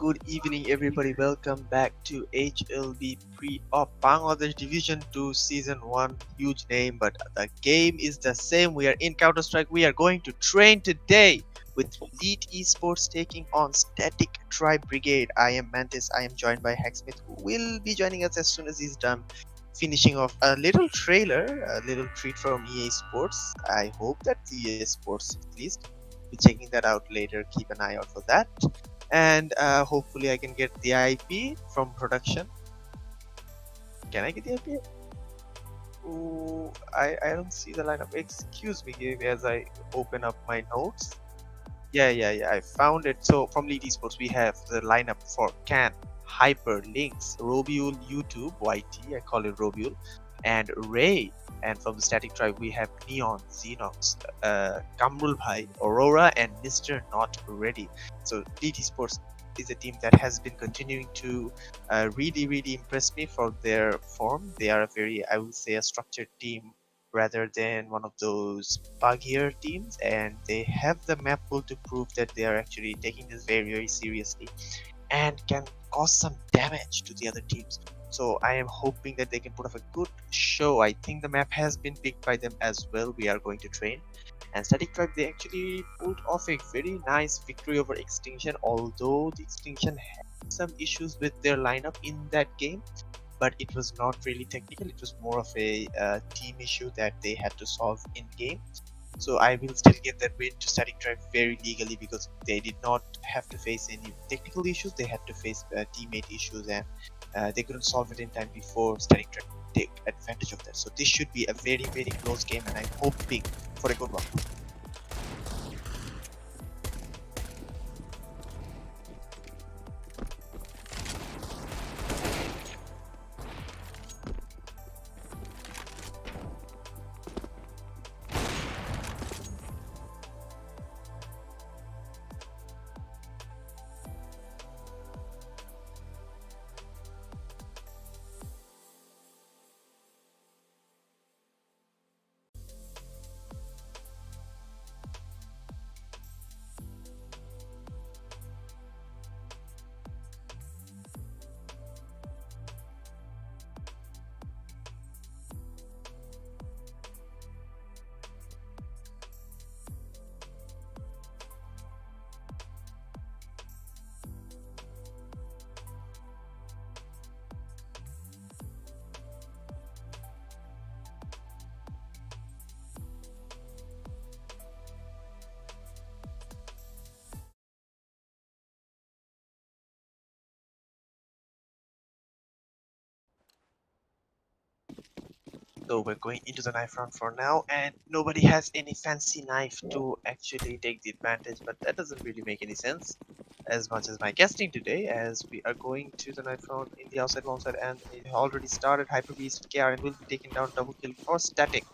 good evening, everybody. Welcome back to HLB Preop Bangladesh Division 2 Season 1. Huge name, but the game is the same. We are in Counter Strike. We are going to train today with LEET esports taking on Static Tribe Brigade. I am Mantis. I am joined by Hacksmith, who will be joining us as soon as he's done finishing off a little trailer, a little treat from EA Sports. I hope that EA Sports at least be checking that out later. Keep an eye out for that. And hopefully I can get the IP from production. Can I get the IP? Ooh, I don't see the lineup. Excuse me Gabe, as I open up my notes. Yeah, I found it. So from LEET Esports we have the lineup for Can, Hyper, Lynx, Robiul, YouTube, YT, I call it Robiul, and Ray. And from the Static Tribe we have Neon, Xenox, Kamrul Bhai, Aurora, and Mr. Not Ready. So LEET Esports is a team that has been continuing to really impress me for their form. They are a very, I would say, a structured team rather than one of those buggier teams, and they have the map pool to prove that they are actually taking this very seriously and can cause some damage to the other teams. So I am hoping that they can put up a good show. I think the map has been picked by them as well. We are going to train. And Static Tribe, they actually pulled off a very nice victory over Extinction, although the Extinction had some issues with their lineup in that game, but it was not really technical. It was more of a team issue that they had to solve in game. So I will still give that win to Static Tribe very legally, because they did not have to face any technical issues. They had to face teammate issues, and they couldn't solve it in time before Static Tribe take advantage of that. So this should be a very close game, and I'm hoping for a good one. So we're going into the knife round for now, and nobody has any fancy knife to actually take the advantage, but that doesn't really make any sense as much as my guessing today, as we are going to the knife round in the outside long side, and it already started. Hyper Beast KRN will be taking down double kill for Static.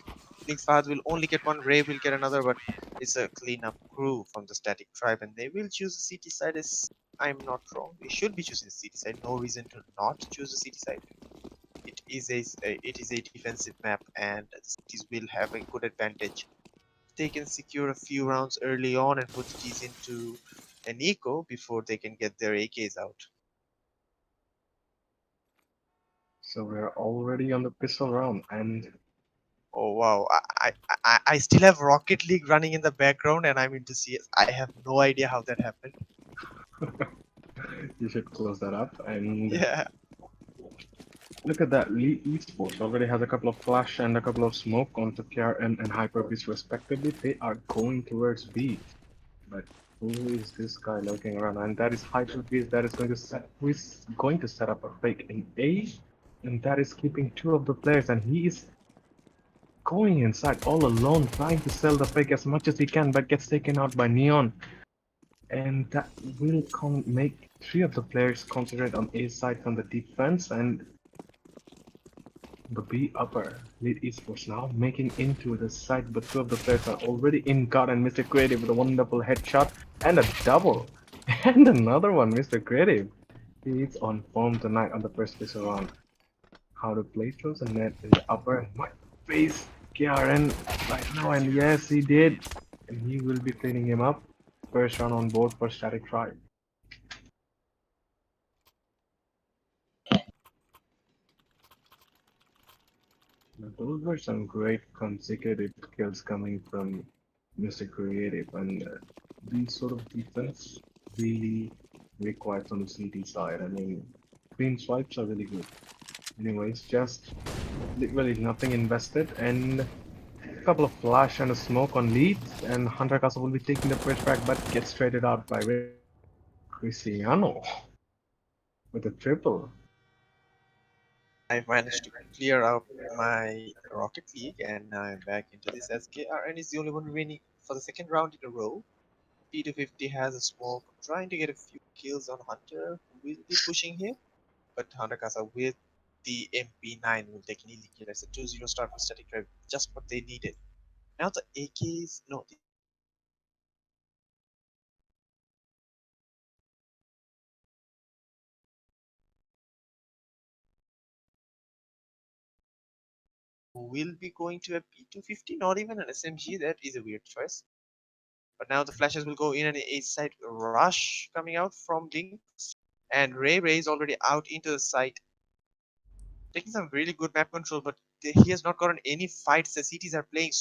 Lynx Fahad will only get one, Ray will get another, but it's a cleanup crew from the Static Tribe, and they will choose the CT side. As I'm not wrong, they should be choosing the CT side. No reason to not choose the CT side. It is a defensive map, and the cities will have a good advantage. They can secure a few rounds early on and put these into an eco before they can get their AKs out. So we're already on the pistol round, and Oh wow! I still have Rocket League running in the background, and I'm into CS. I have no idea how that happened. you should close that up. And Yeah. look at that, LEET Esports already has a couple of flash and a couple of smoke onto KRN and Hyperbeast respectively. They are going towards B. But who is this guy lurking around? And that is Hyperbeast that is going to who is going to set up a fake in A, and that is keeping two of the players, and he is going inside all alone, trying to sell the fake as much as he can, but gets taken out by Neon. And that will make three of the players concentrate on A side from the defense, and the B upper lead esports now making into the side, but two of the players are already in guard, and Mr. Creative with a wonderful headshot and a double. And another one, Mr. Creative. He's on form tonight on the first place around. How to play throws and net in the upper, and might face KRN right now, and yes he did. And he will be cleaning him up. First round on board for Static Tribe. Those were some great consecutive kills coming from Mr. Creative, and these sort of defense really requires on the CT side. I mean, clean swipes are really good. Anyways, just literally nothing invested, and a couple of flash and a smoke on leads, and Hunter Castle will be taking the first frag, but gets traded out by Cristiano with a triple. I managed to clear out my Rocket League and now I'm back into this SKR and is the only one remaining for the second round in a row. P250 has a smoke, trying to get a few kills on Hunter, who will be pushing him, but Hunter Casa with the MP9 will take an easy kill. It's a 2-0 start for Static Drive, just what they needed. Now the AKs, no, the will be going to a P250, not even an SMG. That is a weird choice. But now the flashes will go in and a side rush coming out from Lynx. And Ray is already out into the site, taking some really good map control, but he has not gotten any fights. The CTs are playing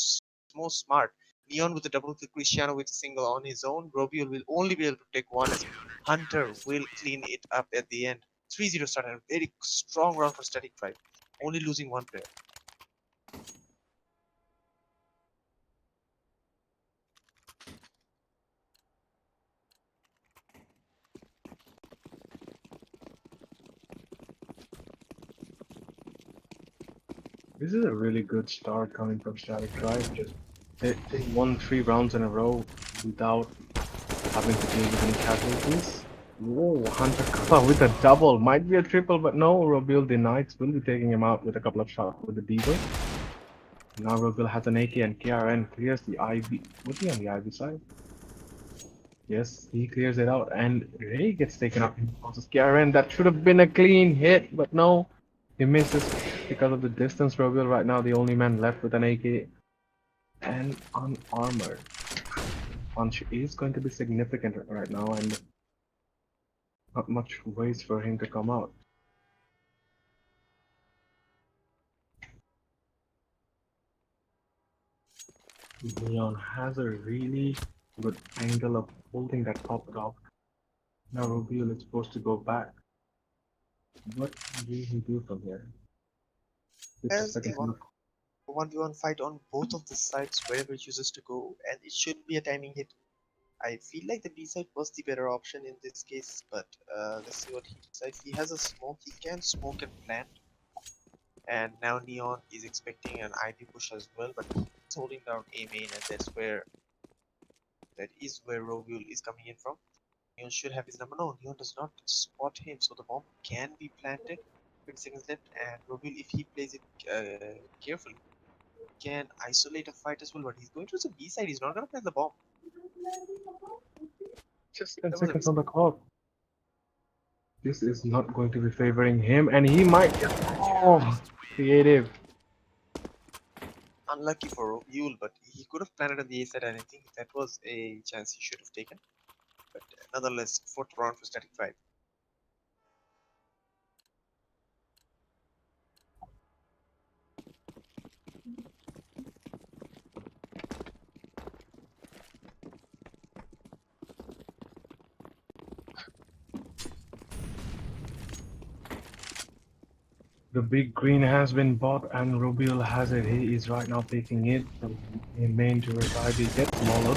more smart. Neon with a double kill, Cristiano with a single on his own. Robiel will only be able to take one as Hunter will clean it up at the end. 3-0 start and a very strong round for Static Drive, only losing one player. This is a really good start coming from Static Drive. Just they won 3 rounds in a row without having to deal with any casualties. Whoa, Hunter Kala with a double. Might be a triple, but no, Robil denies. Will be taking him out with a couple of shots with the Deagle. Now Robil has an AK and KRN clears the IB. Was he on the IB side? Yes, he clears it out. And Ray gets taken out. Also, KRN, that should have been a clean hit, but no. He misses because of the distance. Robil right now the only man left with an AK and unarmored. Punch is going to be significant right now, and not much ways for him to come out. Leon has a really good angle of holding that top dog. Now Rubiel is supposed to go back. What will he do from here? 50 As a seconds left. 1v1 fight on both of the sides wherever he chooses to go, and it should be a timing hit. I feel like the B side was the better option in this case, but let's see what he decides. He has a smoke, he can smoke and plant, and now Neon is expecting an IP push as well, but he's holding down A main, and that is where Rovul is coming in from. Neon should have his number. No, Neon does not spot him, so the bomb can be planted. 20 seconds left, and Rovul, if he plays it carefully, can isolate a fight as well. But he's going to the B side. He's not gonna plant the bomb. Just 10 That was a seconds mistake. on the clock. This is not going to be favoring him, and he might just. Oh, creative. Unlucky for Yule, but he could have planted on the A side, and I think that was a chance he should have taken. But nonetheless, fourth round for Static 5. The big green has been bought, and Rubiel has it. He is right now taking it from main towards IB. Gets smaller.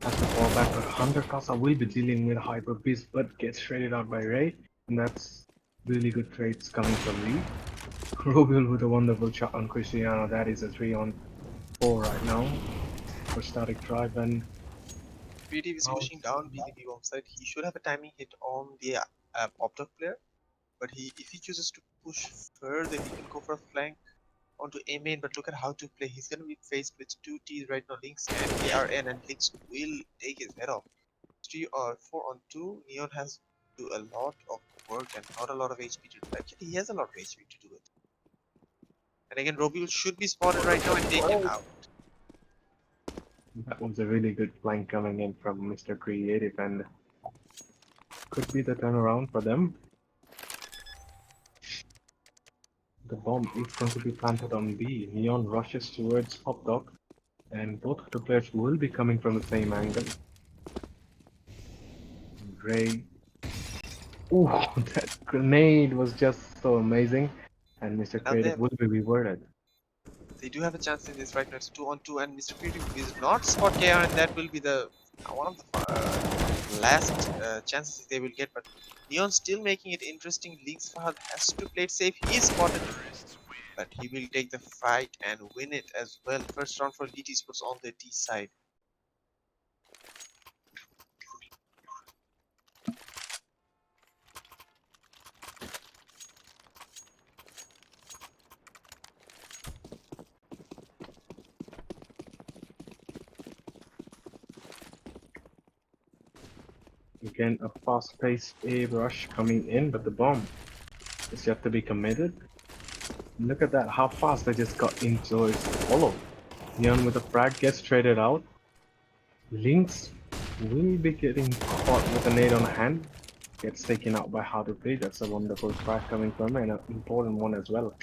Has to fall back, but Hunter Casa will be dealing with Hyper Beast, but gets traded out by Ray. And that's really good trades coming from Lee. Rubiel with a wonderful shot on Cristiano. That is a 3-on-4 right now for Static Drive. And Preop is out. pushing down BDB bomb side. He should have a timing hit on the Optok player, but if he chooses to push further, he can go for a flank onto A main. But look at how to play. He's gonna be faced with two T's right now, Lynx and KRN, and Lynx will take his head off. 3 or 4 on 2. Neon has to do a lot of work and not a lot of HP to do. Actually, he has a lot of HP to do it. And again, Robiel should be spotted right now and taken out. That was a really good flank coming in from Mr. Creative, and could be the turnaround for them. The bomb is going to be planted on B. Neon rushes towards Hot Dog, and both of the players will be coming from the same angle. Gray. Ooh, that grenade was just so amazing, and Mr. Now Creative will be rewarded. they do have a chance in this right now. It's 2-on-2, and Mr. Creative will not spot KR, and that will be the one of the last chances they will get. But Neon still making it interesting. Links Fahad has to play it safe. He is spotted, but he will take the fight and win it as well. First round for LEET Esports on the D side. Again, a fast-paced A rush coming in, but the bomb is yet to be committed. Look at that, how fast they just got into his hollow. Neon with a frag gets traded out. Lynx will be getting caught with a nade on hand. Gets taken out by How to Play. That's a wonderful frag coming from him, and an important one as well.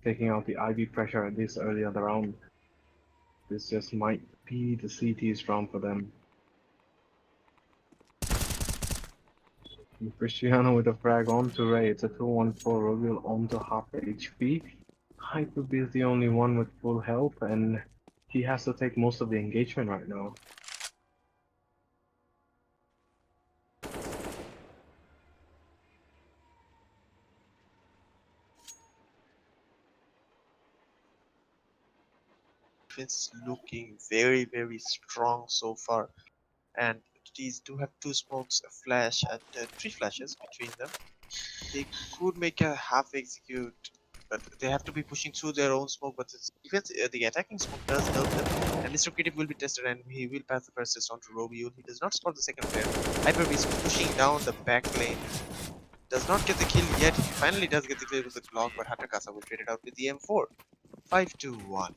Taking out the IV pressure at this early of the round. This just might be the CT's round for them. Cristiano with a frag onto Ray. It's a 2-1-4 reveal onto half HP. Hyper is the only one with full health, and he has to take most of the engagement right now. Defense looking very, very strong so far. And these do have 2 smokes, a flash, and 3 flashes between them. They could make a half execute, but they have to be pushing through their own smoke. But the attacking smoke does help them. And Mr. Creative will be tested, and he will pass the first test on to Robiul. He does not spot the second player. Hyper is pushing down the back lane. Does not get the kill yet. He finally does get the kill with the Glock, but Hatakasa will trade it out with the M4. 5-1.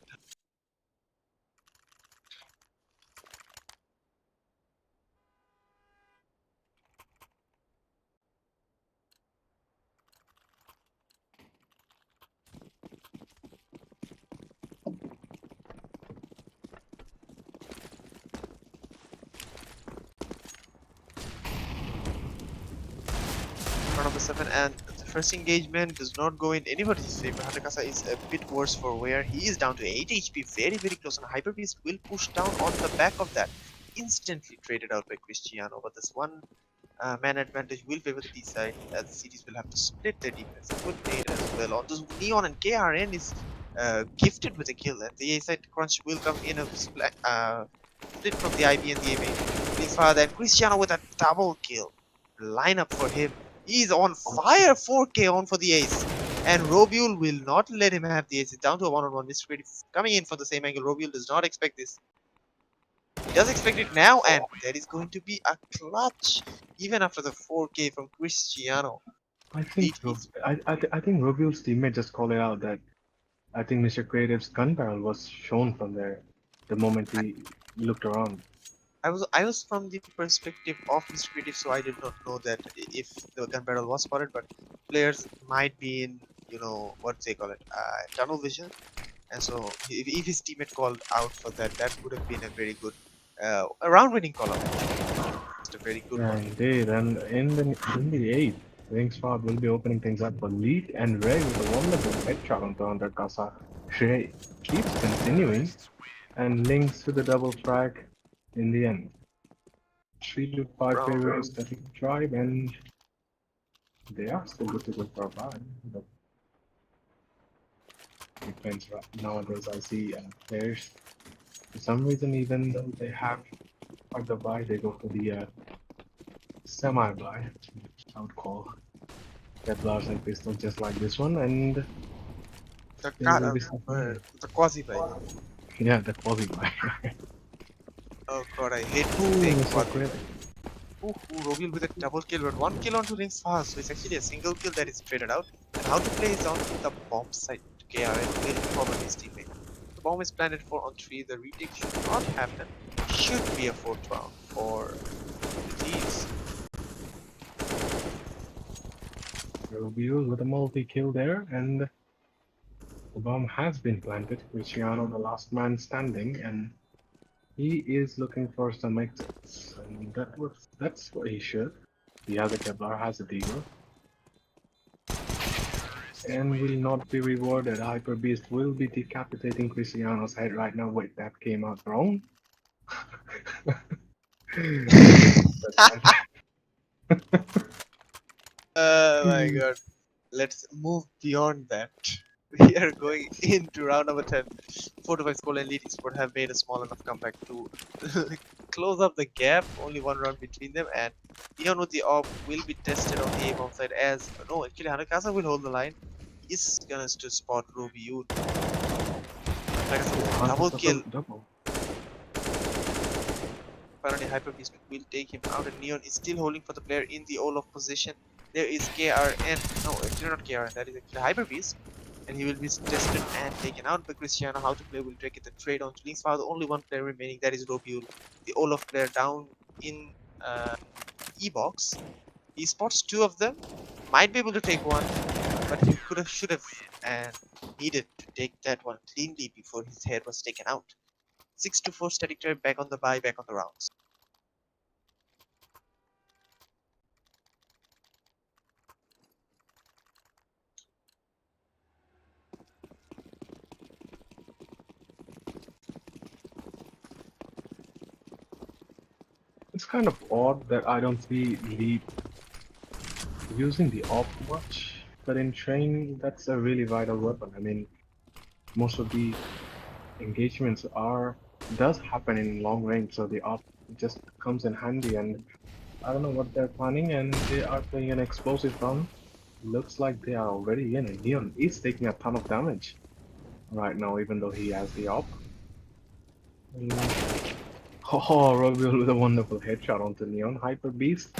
Front of the 7, and the first engagement does not go in anybody's favor. Hatakasa is a bit worse for wear. He is down to 8 HP, very, very close, and Hyper Beast will push down on the back of that. Instantly traded out by Cristiano, but this one man advantage will favor the D side, as the cities will have to split their defense. Good nade as well. On this Neon, and KRN is gifted with a kill, and the A side crunch will come in a split from the IB and the A main. And Cristiano with a double kill. Line up for him. He's on fire. 4K on for the ace. And Robiul will not let him have the ace. It's down to a one-on-one. Mr. Creative coming in for the same angle. Robiul does not expect this. He does expect it now, and there is going to be a clutch even after the 4K from Cristiano. I think I think Robiul's teammate just called it out that I think Mr. Creative's gun barrel was shown from there the moment he looked around. I was from the perspective of Mr. Creative, so I did not know that if the gun barrel was spotted, but players might be in, what they call it, tunnel vision, and so if his teammate called out for that, that would have been a very good, a round-winning call out. Just a very good Yeah, one. indeed. And in the eighth, Ringsford will be opening things up for LEET and Ray with a wonderful headshot on the Casa. Ray keeps continuing and links to the double frag in the end. 3 to 5 Round. favors that he drive, and they are still good to go for a buy. But depends nowadays. I see players for some reason, even though they have for the buy, they go for the semi buy. I would call Kevlars and pistols just like this one, and they will be suffering. The quasi buy. Yeah, the quasi buy. Oh god, I hate Ooh, saying so quasi great. buy. Ooh, Robiel with a double kill, but 1 kill onto Rings fast, so it's actually a single kill that is traded out. And how to play is on the bomb side. KRN will cover his teammate. The bomb is planted 4 on 3, the retake should not happen. Should be a 4th round for the Thieves. Rubius with a multi kill there, and The bomb has been planted. Cristiano, the last man standing, and he is looking for some exits. And that's what he should. He has a Kevlar, has a Deagle, and will not be rewarded. Hyper Beast will be decapitating Cristiano's head right now. Wait, that came out wrong. I didn't expect that. Oh my god. Let's move beyond that. We are going into round number 10. 4 to 5 Skull and LEET Esport have made a small enough comeback to close up the gap. Only one round between them, and Neon with the AWP will be tested on the A bomb side as no, actually Hanakasa will hold the line. He's gonna to spot Ruby Youth. Hanakasa Oh, with a Hunter double Castle kill. double. Apparently Hyper Beast will take him out, and Neon is still holding for the player in the Olaf position. There is KRN. No, actually not KRN, that is actually Hyper Beast. And he will be tested and taken out by Cristiano. How to play will take it the trade on to Links. The only one player remaining, that is Robiul, the Olaf player down in uh, E box. He spots two of them, might be able to take one, but he could have, should have, and needed to take that one cleanly before his head was taken out. 6 to 4 static trade, back on the buy, back on the rounds. It's kind of odd that I don't see Lee using the op much, but in training, that's a really vital weapon. I mean, most of the engagements are does happen in long range, so the op just comes in handy. And I don't know what they're planning, and they are playing an explosive run. Looks like they are already in, and Neon is taking a ton of damage right now, even though he has the op. And, oh, Robiel with a wonderful headshot onto Neon. Hyper Beast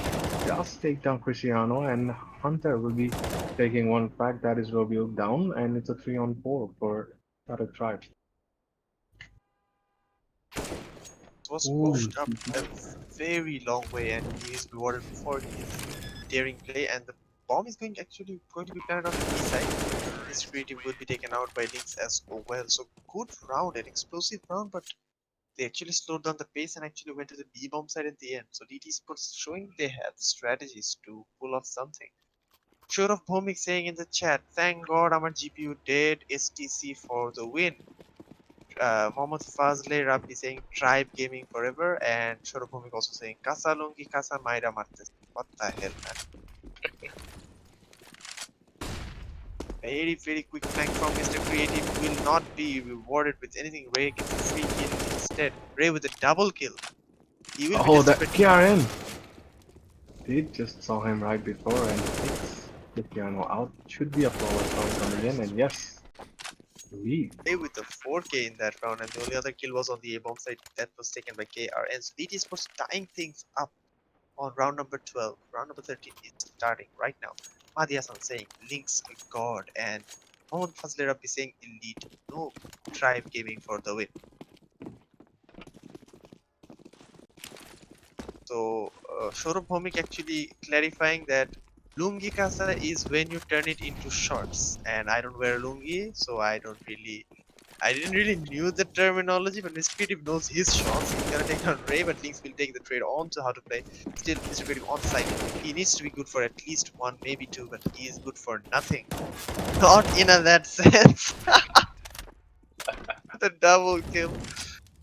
just take down Cristiano, and Hunter will be taking one frag. That is Robiel down, and it's a 3-on-4 for Static Tribe. Was Ooh, pushed up a very long way, and he is rewarded for his daring play. And the bomb is going to be planted on the B side. His creative will be taken out by Lynx as well. So good round, an explosive round, but they actually slowed down the pace and actually went to the B bomb side at the end. So DT Sports showing they have the strategies to pull off something. Sure of Bhomik saying in the chat, thank God our GPU dead, STC for the win. Mohammad Fazle Rabbi saying Tribe Gaming Forever, and Shorobhomik also saying Kasa Lungi Kasa Maida Martes. What the hell, man? Very quick flank from Mr. Creative will not be rewarded with anything. Ray gets a free kill instead. Ray with a double kill. He will be oh, tested that by KRM! They just saw him right before and takes Cristiano out. Should be a flawless round coming in, and yes, lead. Ray with a 4K in that round, and the only other kill was on the A bomb side that was taken by KRN. So DT Sports tying things up on round number 12. Round number 13 is starting right now. Mahdi Hassan saying Link's God, and Mohammad Fazle Rabbi saying Elite. No Tribe Gaming for the win. So Shorab Bhomik actually clarifying that lungi kasa is when you turn it into shorts, and I don't wear lungi, so I didn't really knew the terminology, but Mr. Creative knows his shots. He's gonna take down Ray, but Links will take the trade on to how to play. Still, Mr. Creative on site. He needs to be good for at least one, maybe two, but he is good for nothing. Not in a that sense. The double kill.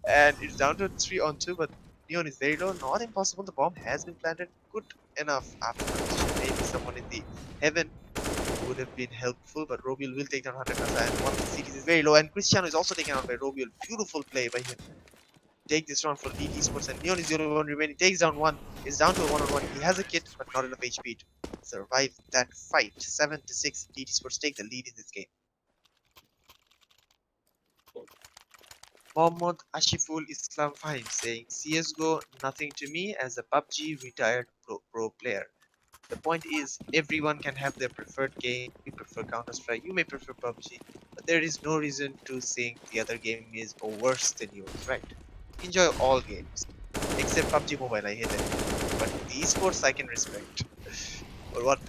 And it's down to 3 on 2, but Neon is very low. Not impossible. The bomb has been planted. Good enough afterwards. Maybe someone in the heaven would have been helpful, but Robiel will take down Hunter Kasa, and one of the cities is very low, and Cristiano is also taken out by Robiel. Beautiful play by him. Take this round for LEET Esports, and Neon is the only one remaining. Takes down one. Is down to a one-on-one. He has a kit, but not enough HP to survive that fight. 7 to 6. LEET Esports take the lead in this game. Mohammad Ashiful Islam Fahim saying CSGO nothing to me as a PUBG retired pro player. The point is, everyone can have their preferred game. You prefer Counter Strike, you may prefer PUBG, but there is no reason to think the other game is worse than yours, right? Enjoy all games, except PUBG Mobile. I hate that. But the esports I can respect. Or what?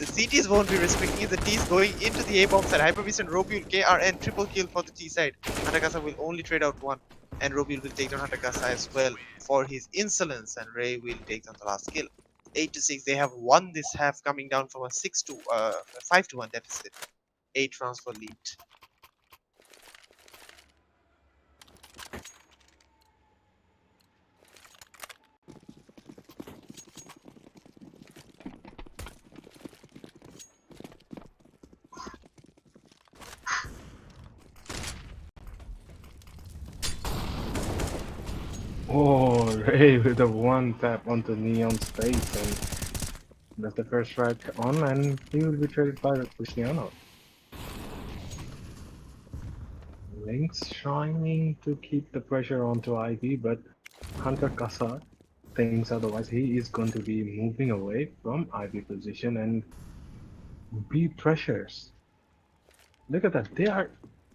The CTs won't be restricting it. The T's going into the A bomb side. Hyperbeast and Robule, KRN, triple kill for the T side. Hatakasa will only trade out one. And Robule will take down Hatakasa as well for his insolence. And Ray will take down the last kill. 8-6. They have won this half, coming down from a 5-1 deficit. 8 rounds for LEET. Oh, Ray with a one tap onto Neon's face, and that's the first strike on, and he will be traded by Luciano. Link's trying to keep the pressure onto Ivy, but Hunter Kasa thinks otherwise. He is going to be moving away from Ivy position and be pressures. Look at that.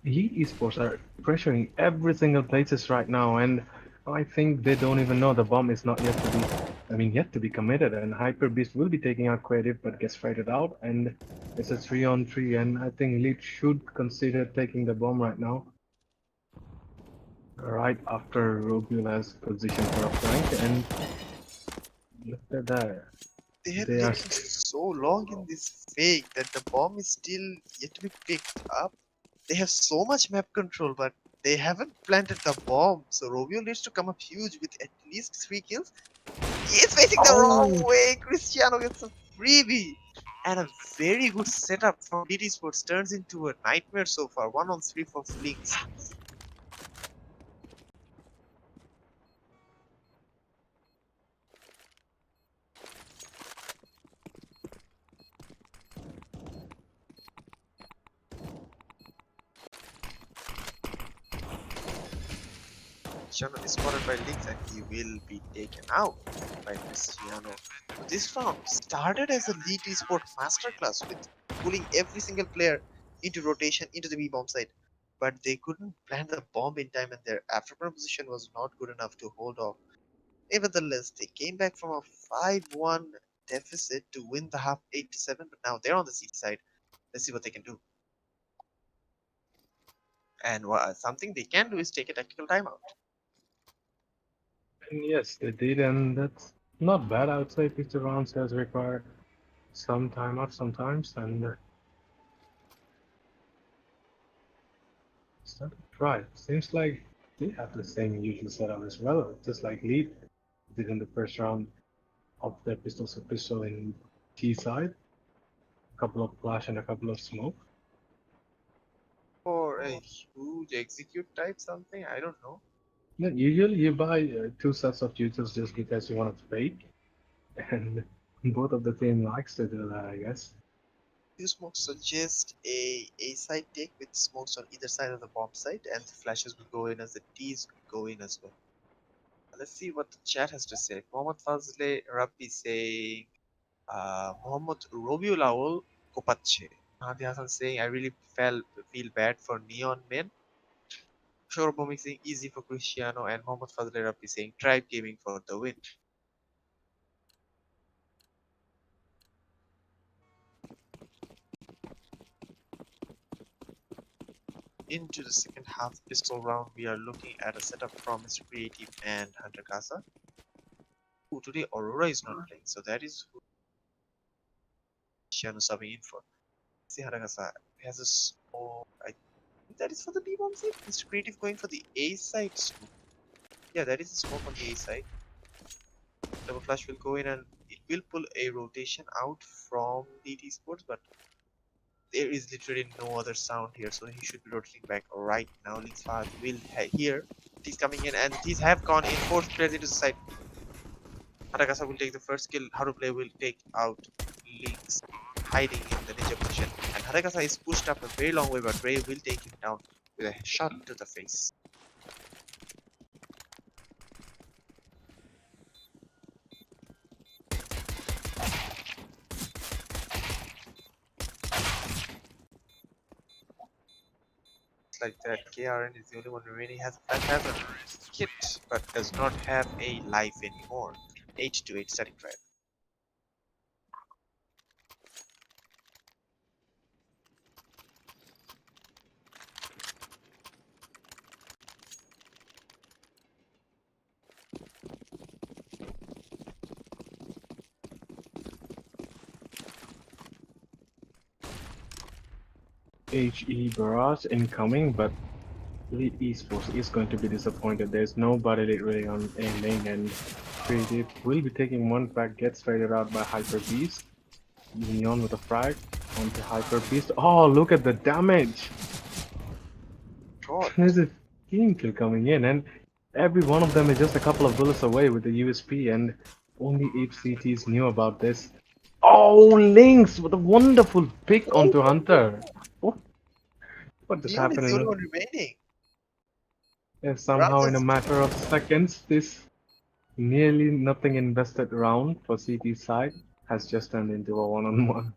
LEET esports are pressuring every single places right now, and I think they don't even know the bomb is not yet to be, yet to be committed. And Hyper Beast will be taking out creative, but gets traded out, and it's a 3-on-3. And I think LEET should consider taking the bomb right now, right after Robula's position for a flank. And look at that. They have They are. taken so long in this fake that the bomb is still yet to be picked up. They have so much map control, but they haven't planted the bomb. So Romeo needs to come up huge with at least 3 kills. He is facing the wrong Oh, way. Cristiano gets a freebie. And a very good setup from DD Sports turns into a nightmare so far. 1-on-3 for Flinks. Cristiano is spotted by Lynx and he will be taken out by Cristiano. This round started as a LEET Esport masterclass with pulling every single player into rotation into the B bomb side. But they couldn't plant the bomb in time and their afterburn position was not good enough to hold off. Nevertheless, they came back from a 5-1 deficit to win the half 8-7, but now they're on the C side. Let's see what they can do. And something they can do is take a tactical timeout. and yes, they did, and that's not bad. I would say 50 rounds does require some timeout sometimes, and it's not right. Seems like they have the same usual setup as well, just like LEET did in the first round of their pistol to pistol in T side, a couple of flash and a couple of smoke. For a huge execute type something, I don't know. Yeah, usually you buy two sets of utils just because you want to fake, and both of the team likes to do that, I guess. Few smokes suggest a side take with smokes on either side of the bomb site, and the flashes will go in as the T's will go in as well. Let's see what the chat has to say. Mohammad Fazle Rabbi saying, Mohammad Robiul Kopache. Hadi Hassan saying, I really feel bad for Neon Men. Shorobomik saying, easy for Cristiano, and Mohammad Fazle Rabbi saying, Tribe Gaming for the win. Into the second half pistol round, we are looking at a setup from Mr. Creative and Hunter Casa. Ooh, today Aurora is not playing, so that is who Cristiano subbing in for. See, Hunter Casa has a smoke. I think that is for the B bomb side. Mr. Creative going for the A side smoke. Yeah, that is the smoke on the A side. Double flash will go in and it will pull a rotation out from DT Sports, but there is literally no other sound here, so he should be rotating back right now. Link's Fahad will hear. He's coming in, and these have gone in. Fourth players into the side. Hatakasa will take the first kill. Haruplay will take out Link's hiding in the ninja position. And Hatakasa is pushed up a very long way, but Ray will take him down with a shot to the face. It's like that KRN is the only one remaining that has a kit, but does not have a life anymore. 8 to 8 static drive. HE Barrage incoming, but Elite Esports is going to be disappointed. There's nobody really on A main, and Preop will be taking one frag, gets traded out by Hyper Beast. Neon with a frag onto Hyper Beast. Oh, look at the damage! God, There's a team kill coming in, and every one of them is just a couple of bullets away with the USP, and only HCTs knew about this. Oh, Lynx with a wonderful pick onto Hunter. What, what just Leon is happened? the only one remaining. Somehow, in a Rajas matter of seconds, this nearly nothing invested round for CT side has just turned into a one-on-one.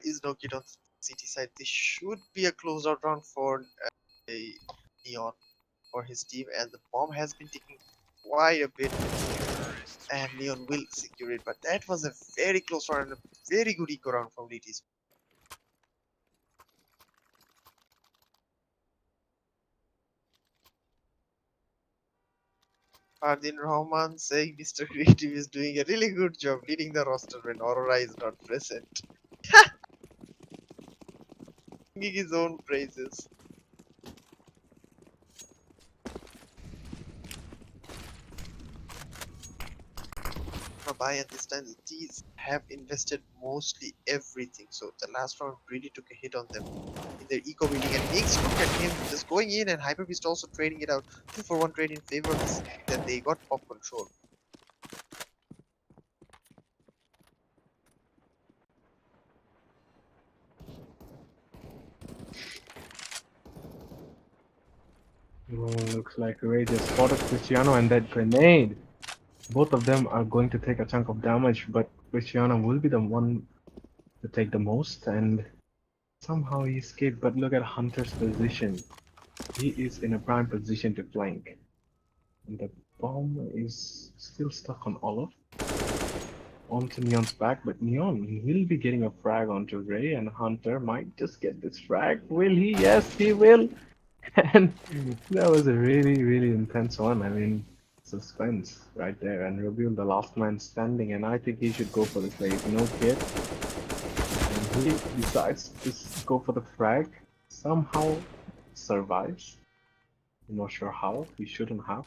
is no kid on City side. This should be a closeout round for a Neon for his team, and the bomb has been taking quite a bit, and Neon will secure it. But that was a very close round and a very good eco round from LEET. Fardin Rahman saying Mr. Creative is doing a really good job leading the roster when Aurora is not present. Singing his own praises. By and this time the T's have invested mostly everything, so the last round really took a hit on them in their eco building. And Nick's look at him just going in, and Hyper Beast also trading it out 2-for-1 trade in favor of the city. Then they got pop control. Oh, looks like Ray just spotted Cristiano and that grenade. Both of them are going to take a chunk of damage, but Cristiano will be the one to take the most, and somehow he escaped. But look at Hunter's position. He is in a prime position to flank. And the bomb is still stuck on Olaf. Onto Neon's back, but Neon will be getting a frag onto Ray, and Hunter might just get this frag. Will he? Yes, he will. And that was a really, really intense one. I mean, suspense right there. And Rabiul, the last man standing, and I think he should go for the save. No kid. And he decides to go for the frag. Somehow survives. I'm not sure how. He shouldn't have.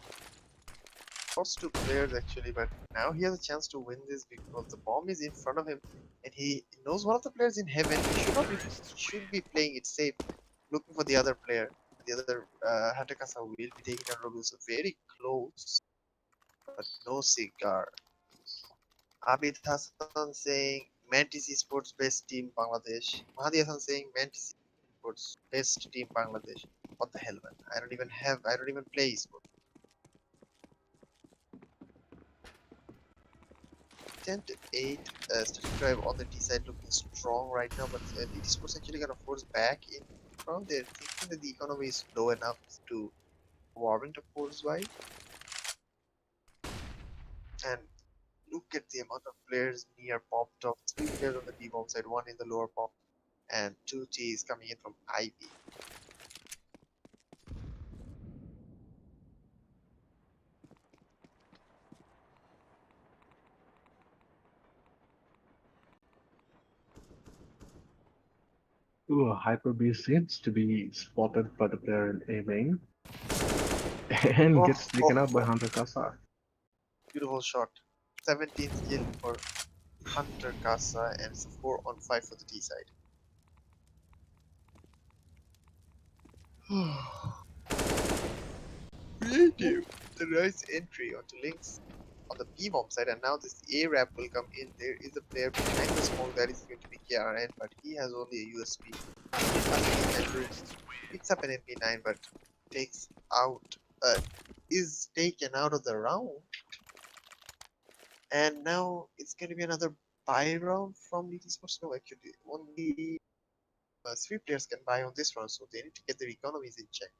Lost two players actually, but now he has a chance to win this because the bomb is in front of him, and he knows one of the players in heaven. He should be playing it safe, looking for the other player. The other Hatakasa will be taking down Robu, so very close, but no cigar. Abid Hassan saying Mantis Esports best team Bangladesh. Mahdi Hassan saying Mantis Esports best team Bangladesh. What the hell, man? I don't even play esports. 10 to 8 static drive on the D side looking strong right now, but LEET Esports actually gonna force back in from there, thinking that the economy is low enough to warrant a force buy. And look at the amount of players near pop top. 3 players on the B bomb side, one in the lower pop, and 2 Ts coming in from IB. Ooh, Hyper Beast seems to be spotted by the player in A main and Oh, gets taken oh, out by oh, Hunter Kasa. beautiful shot. 17th kill for Hunter Casa, and it's a 4 on 5 for the T side. Creative. The nice entry onto links on the B bomb side, and now this A wrap will come in. There is a player behind the smoke that is going to be KRN, but he has only a USP. Picks up an MP9, but takes out, is taken out of the round. And now it's going to be another buy round from LEET Esports. No, actually, only 3 players can buy on this round, so they need to get their economies in check.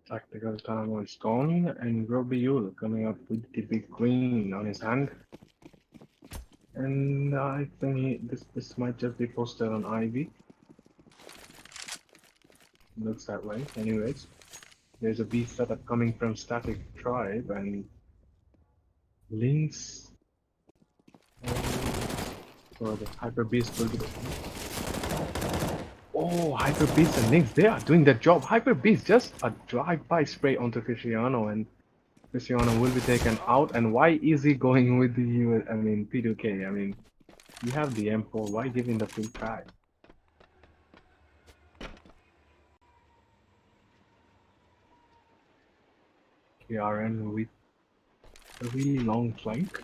Tactical time is gone, and Robbie Yule coming up with the big green on his hand. And I think this might just be posted on Ivy. Looks that way. Anyways, there's a B setup coming from Static Tribe, and Lynx and or the Hyper Beast will be. Oh, Hyper Beast and Lynx, they are doing their job. Hyper Beast just a drive-by spray onto Cristiano, and Cristiano will be taken out. And why is he going with the I mean P2K? I mean, you have the M4. Why giving the free try? KRN with a really long flank.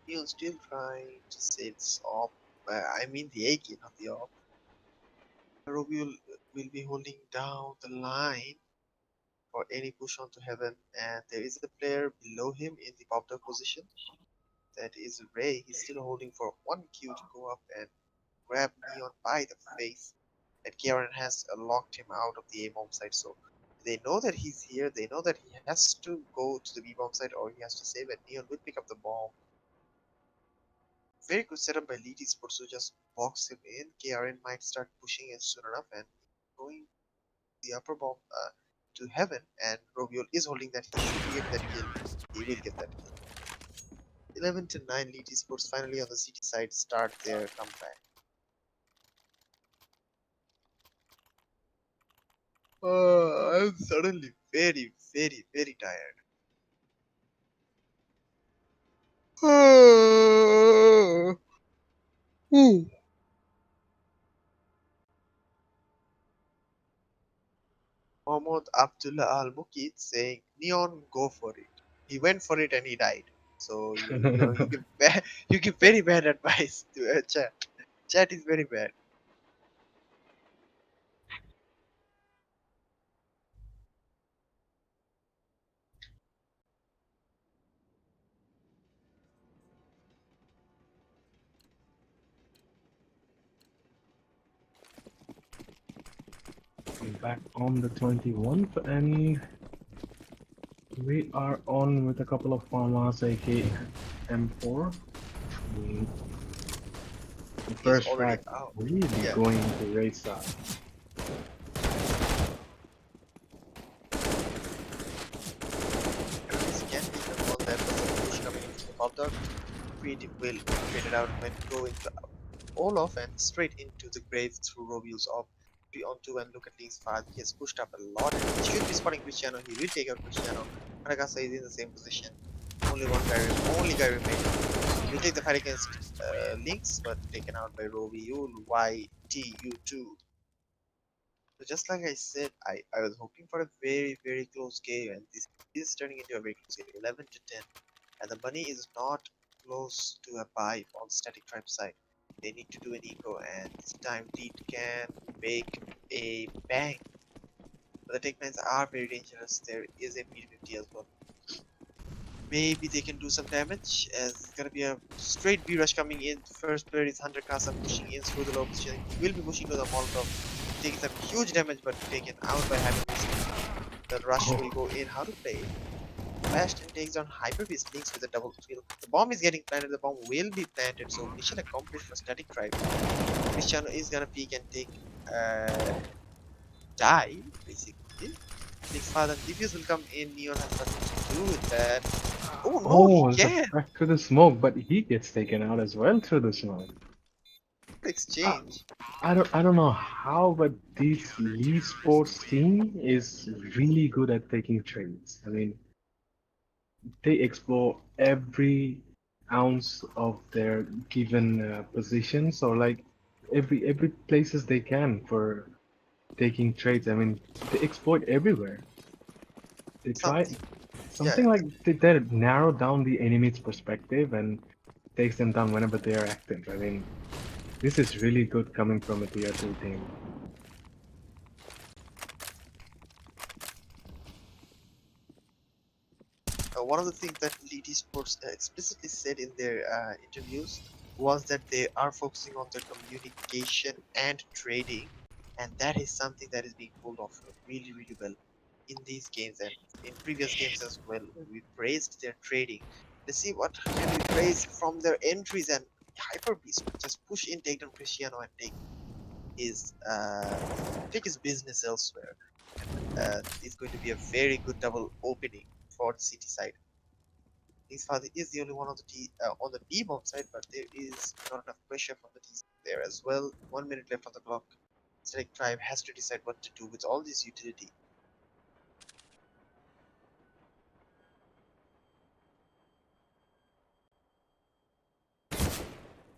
He'll still trying to save this op. I mean the AK, not the op. Robbie will be holding down the line for any push onto heaven, and there is a player below him in the popped up position. That is Ray. He's still holding for one Q to go up and grab Neon by the face. And Kieran has locked him out of the A bomb site, so they know that he's here. They know that he has to go to the B bomb site or he has to save it. Neon will pick up the bomb. Very good setup by LEET esports to just box him in. KRN might start pushing it soon enough and going the upper bomb to heaven. And Robiol is holding that. He should be getting that kill. He will get that kill. 11 to 9 LEET esports finally on the CT side start their comeback. I'm suddenly very, very, very tired. Mohammad Abdullah Al Mukid saying, "Neon, go for it." He went for it and he died. So you give you give very bad advice to chat. Chat is very bad. Back on the 21th, and we are on with a couple of farmers, aka M4. Mm, the He's first already frag out. really Yeah, going to race side. this can be the one that was a push coming into the pop dog. Creative will fade it out when going to Olaf and straight into the grave through Robius off 3 on 2 and look at Link's path. He has pushed up a lot and he should be spotting Cristiano. He will take out Cristiano. Managasa is in the same position. Only guy remaining. He'll take the fight against Lynx, but taken out by Robiul YTU2. So just like I said, I was hoping for a very, very close game, and this is turning into a very close game, 11 to 10. And the money is not close to a buy on Static Tribe side. They need to do an eco, and this time Lead can make a bang. But the Tech Nines are very dangerous. There is a P50 as well. Maybe they can do some damage, as it's gonna be a straight B rush coming in. First player is Hunter Kasa pushing in through the low position. He will be pushing to the Molotov, taking some huge damage but taken out by Hyperbeast. The rush will Oh, go in. How to play it? Bastion takes down Hyperbeast, Links with a double kill. The bomb is getting planted, the bomb will be planted, so mission accomplished for Static Tribe. Cristiano is gonna peek and take die, basically. Link's father Diffuse will come in, Neon has nothing to do with that. Oh no, he oh, the can! frag through the smoke, but he gets taken out as well through the smoke. I, Exchange. I don't know how, but this Lee Sports team is really good at taking trades. I mean, they explore every ounce of their given positions, or like every places they can for taking trades. I mean, they exploit everywhere. They try Something. Yeah, something like they narrow down the enemy's perspective and takes them down whenever they are active. I mean, this is really good coming from a tier 2 team. one of the things that LEET Esports explicitly said in their interviews was that they are focusing on their communication and trading, and that is something that is being pulled off really, really well in these games and in previous games as well. When we praised their trading, let's see what can we praise from their entries and Hyper Beast. Just push in, take down Cristiano, and his take his business elsewhere. It's going to be a very good double opening for the city side. His father is the only one on the B bomb side, but there is not enough pressure from the T there as well. 1 minute left on the clock. Select Tribe has to decide what to do with all this utility.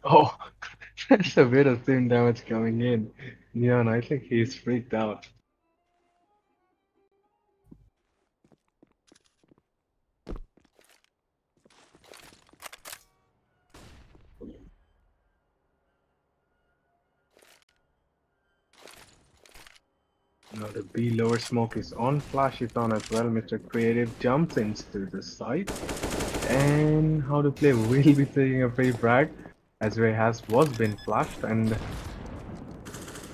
Oh, that's a bit of thin damage coming in. Neon, I think he's freaked out. Now the B lower smoke is on, flash is on as well. Mr. Creative jumps into the site. And how to play will be taking a free frag as Ray has was been flashed and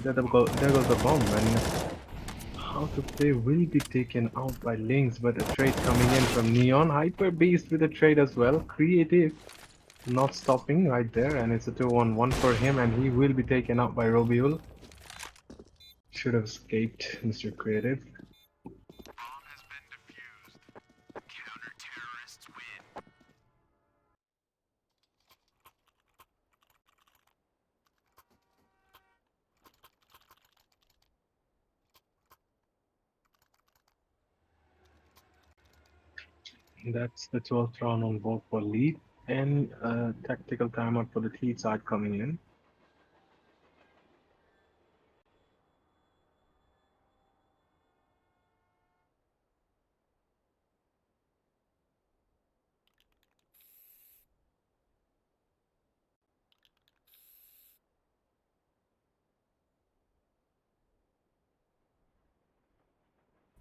there goes the bomb and how to play will be taken out by Lynx, but a trade coming in from Neon. Hyper Beast with a trade as well. Creative not stopping right there, and it's a 2-1-1 for him, and he will be taken out by Robiul. Should have escaped Mr. Creative. That's the 12th round on board for LEET, and a tactical timeout for the T side coming in.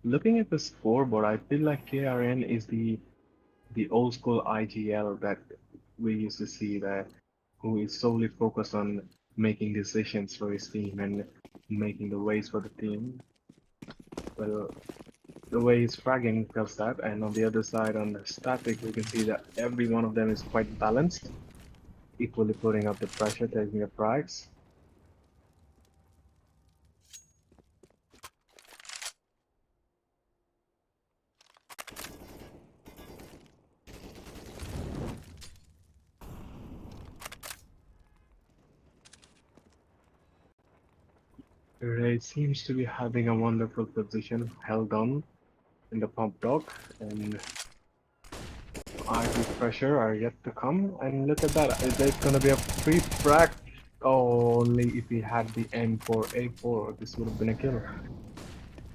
Looking at the scoreboard, I feel like KRN is the old school IGL that we used to see that who is solely focused on making decisions for his team and making the ways for the team. Well, the way he's fragging tells that, and on the other side, on the static, we can see that every one of them is quite balanced, equally putting up the pressure, taking the frags. Ray seems to be having a wonderful position, held on in the pump dock, and RB pressure are yet to come. And look at that, there's gonna be a free frag. Oh, only if he had the M4A4, this would have been a kill.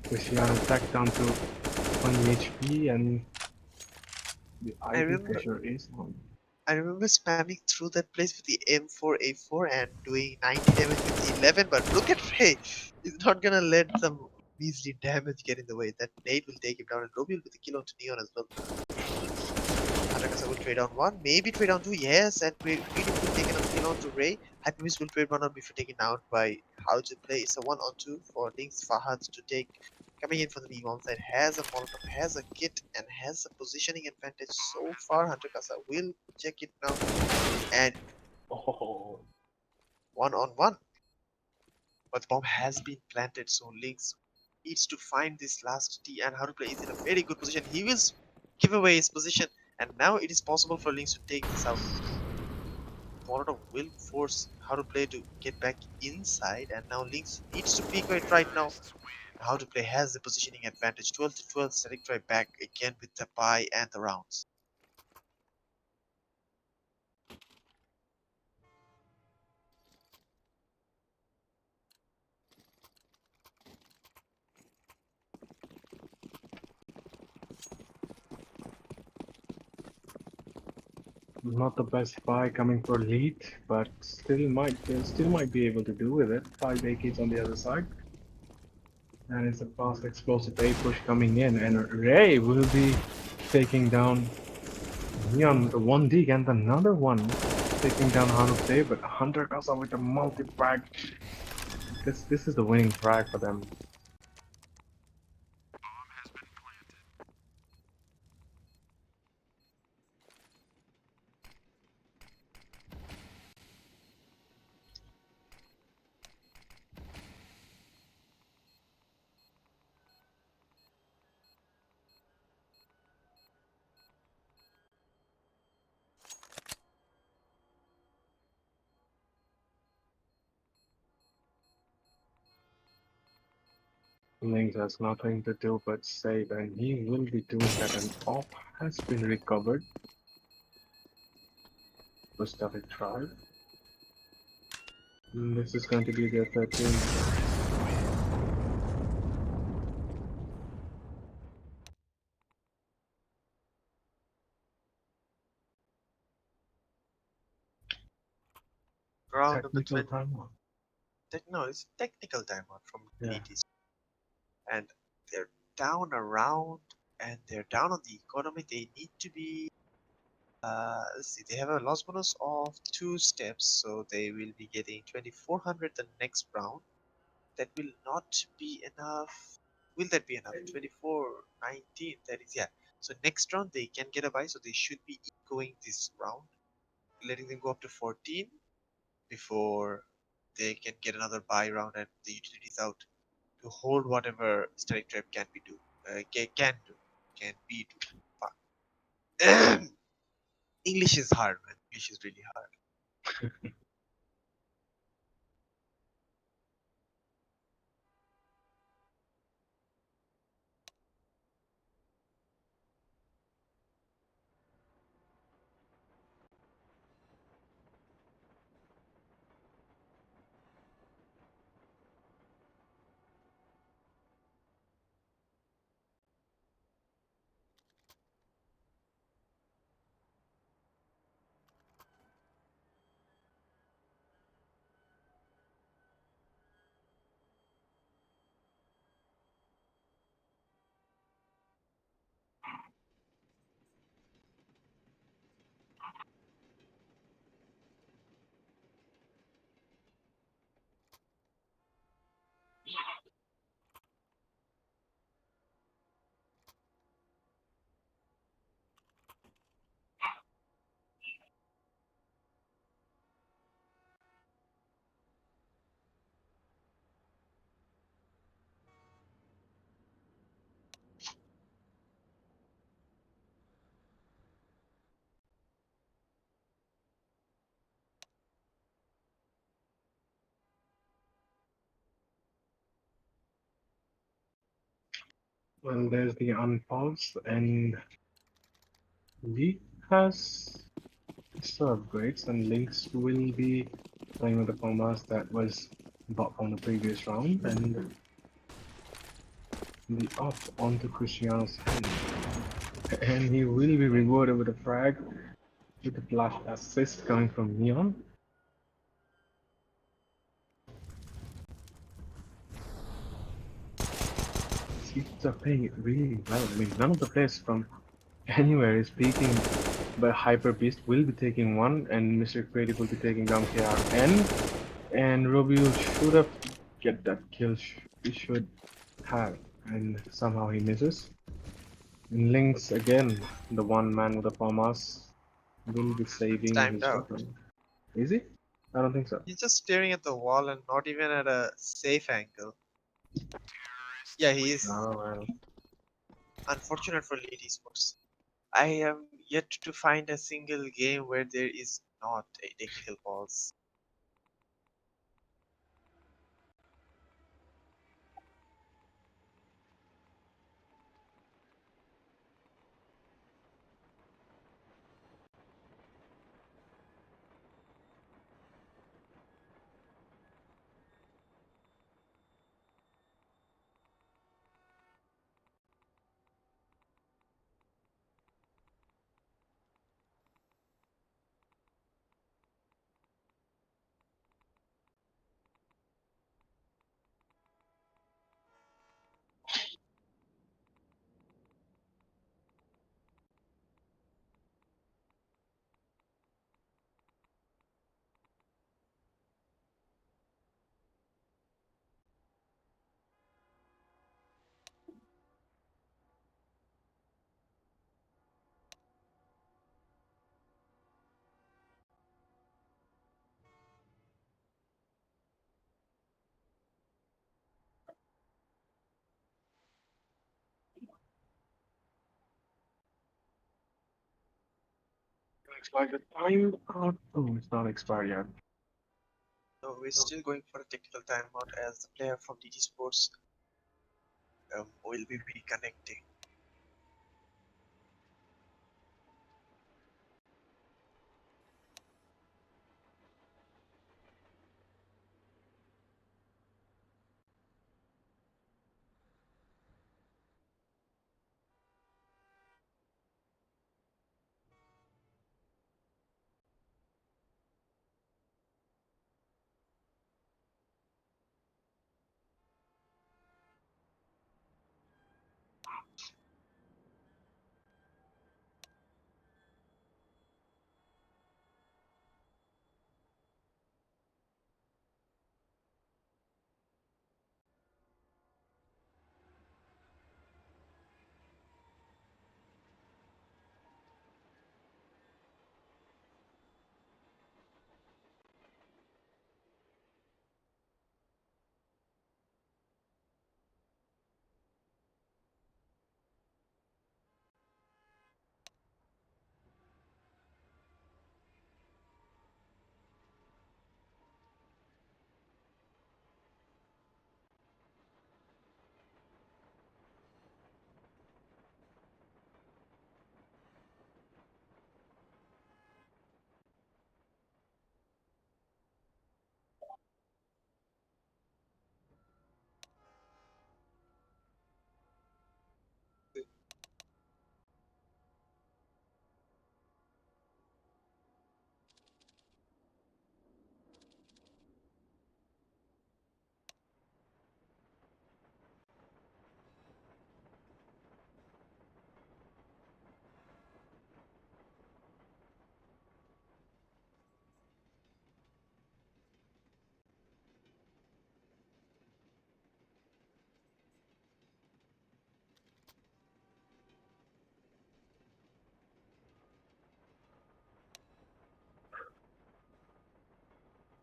Cristiano attack down to 20 HP, and the I IV remember pressure is on. I remember spamming through that place with the M4A4 and doing 90 damage with the 11, but look at Ray. He's not gonna let some measly damage get in the way. That nade will take him down, and Roby will with the kill onto Neon as well. Atakasa will trade on one, maybe trade on two, yes, and Preop will take another kill onto Ray. Hyperbeast will trade one on before taken out by how to play. It's a 1-on-2 for Lynx Fahad to take. Coming in from the B1 side, has a Molotov, has a kit, and has a positioning advantage so far. Hunter Kasa will check it now, and Oh, 1-on-1. But the bomb has been planted, so Lynx needs to find this last T, and how to play is in a very good position. He will give away his position, and now it is possible for Lynx to take this out. Molotov will force how to play to get back inside, and now Lynx needs to peek it right now. How to play has the positioning advantage. 12 to 12, Static Drive back again with the buy and the rounds. not the best buy coming for LEET, but still might be able to do with it. 5 AKs on the other side. And it's a fast explosive A push coming in, and Ray will be taking down Neon with the one dig and another one taking down Hanute, but Hunter comes out with a multi-frag. This is the winning frag for them. Lynx has nothing to do but save, and he will be doing that. An op has been recovered. Mustafa tried. This is going to be their 13th. Round number Technical 20. timeout. No, it's technical timeout from Yeah. LEET, and they're down around, and they're down on the economy. They need to be. Let's see. They have a loss bonus of 2 steps, so they will be getting 2400 the next round. That will not be enough. Will that be enough? 2419. That is, yeah. So next round they can get a buy, so they should be going this round, letting them go up to 14 before they can get another buy round and the utilities out to hold whatever static trap can be do. Can do. Can be do. Fuck. English is hard, man. English is really hard. Well, there's the unpulse, and Lee has still upgrades, and Lynx will be playing with the formas that was bought from the previous round, and the up onto Cristiano's hand. And he will be rewarded with a frag with a flash assist coming from Neon. Seeds are playing it really well. I mean, none of the players from anywhere is peaking, but Hyper Beast will be taking one, and Mr. Creative will be taking down KRN. And Robio should have get that kill. He should have, and somehow he misses. And Lynx again, the one man with the FAMAS, will be It's saving timed his out. weapon. Is he? I don't think so. He's just staring at the wall and not even at a safe angle. Yeah, he is. Oh well. Unfortunate for Elite Esports. I am yet to find a single game where there is not a technical pause. Looks like the time out. Oh, it's not expired yet. So we're still going for a technical timeout as the player from DT Sports will be reconnecting.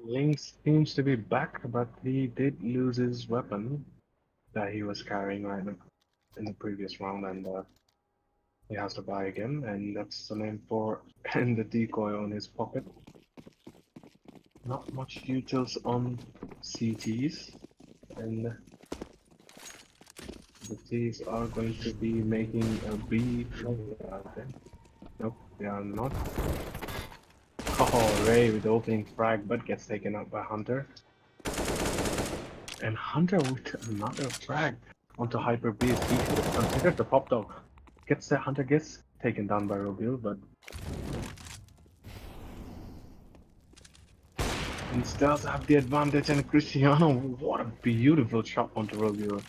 Lynx seems to be back, but he did lose his weapon that he was carrying right in the previous round, and he has to buy again, and that's the name for and the decoy on his pocket. Not much utils on CTs, and the Ts are going to be making a B. Oh, yeah, okay. Nope, they are not. Oh, Ray with the opening frag, but gets taken out by Hunter. And Hunter with another frag onto Hyper B. He should have considered the pop dog. Hunter gets taken down by Robil, but he does have the advantage. And Cristiano, what a beautiful shot onto Robil.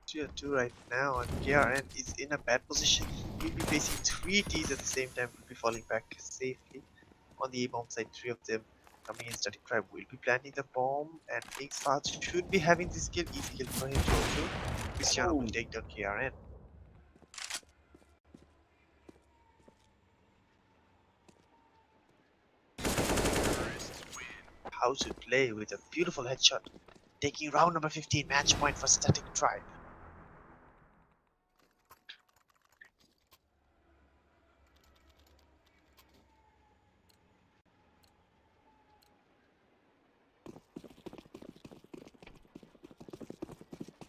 2-2 right now, and KRN is in a bad position. He'll be facing 3 Ts at the same time, will be falling back safely. On the A-bomb side, 3 of them coming in. Static Tribe will be planting the bomb, and Link's Fast should be having this kill. Easy kill for him too. Cristiano will Oh, take down KRN. How to play with a beautiful headshot, taking round number 15 match point for Static Tribe.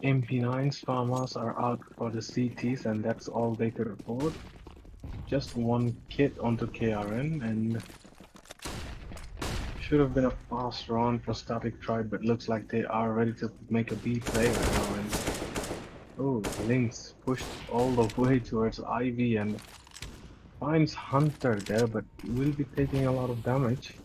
MP9's farmers are out for the CTs, and that's all they could afford. Just one kit onto KRN, and should have been a fast run for Static Tribe, but looks like they are ready to make a B play right now. And oh, Lynx pushed all the way towards Ivy and finds Hunter there, but will be taking a lot of damage.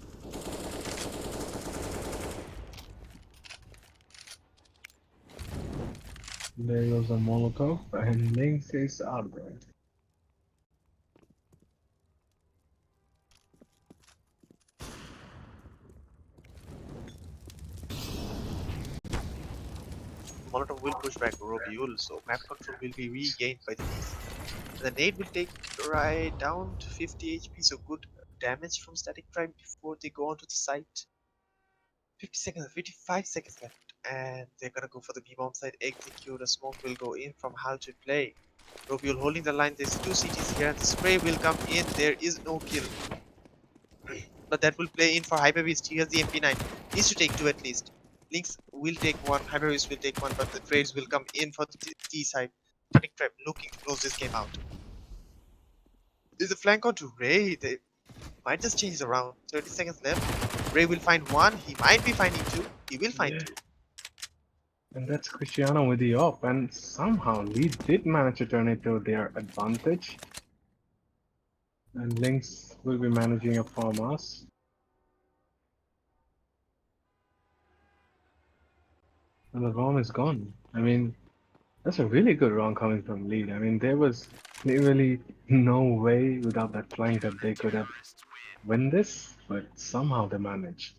There goes a Molotov, and Lynx is out there. Molotov will push back Robiul, so map control will be regained by the Ts. The nade will take right down to 50 HP, so good damage from Static Tribe before they go onto the site. 50 seconds, 55 seconds left. And they're gonna go for the B-bomb side, execute. A smoke will go in from how to play. Robiul holding the line. There's two CTs here, and the spray will come in. There is no kill, but that will play in for Hyperbeast. He has the MP9. Needs to take two at least. Lynx will take one. Hyperbeast will take one, but the trades will come in for the T side. Cunning Trap looking to close this game out. There's a flank onto Ray. They might just change the round. 30 seconds left. Ray will find one. He might be finding two. He will find Yeah. two. And that's Cristiano with the op, and somehow LEET did manage to turn it to their advantage. And Lynx will be managing a farmhouse. And the bomb is gone. I mean, that's a really good round coming from LEET. I mean, there was literally no way without that flank that they could have win this, but somehow they managed.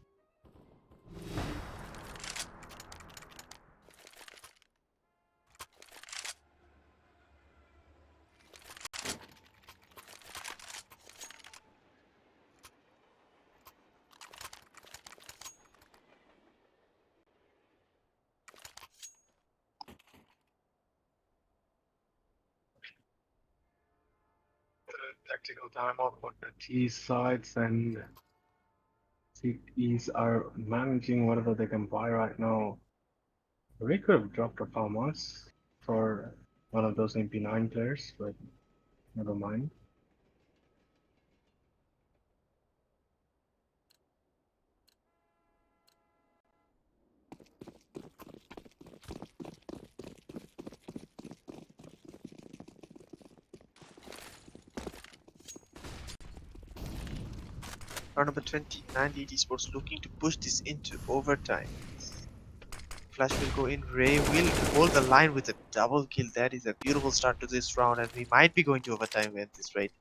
Tactical timeout for the T sides, and CEs are managing whatever they can buy right now. We could have dropped a farmhouse for one of those MP9 players, but never mind. Round number 29, LEET Esports looking to push this into overtime. Flash will go in. Ray will hold the line with a double kill. That is a beautiful start to this round, and we might be going to overtime at this rate.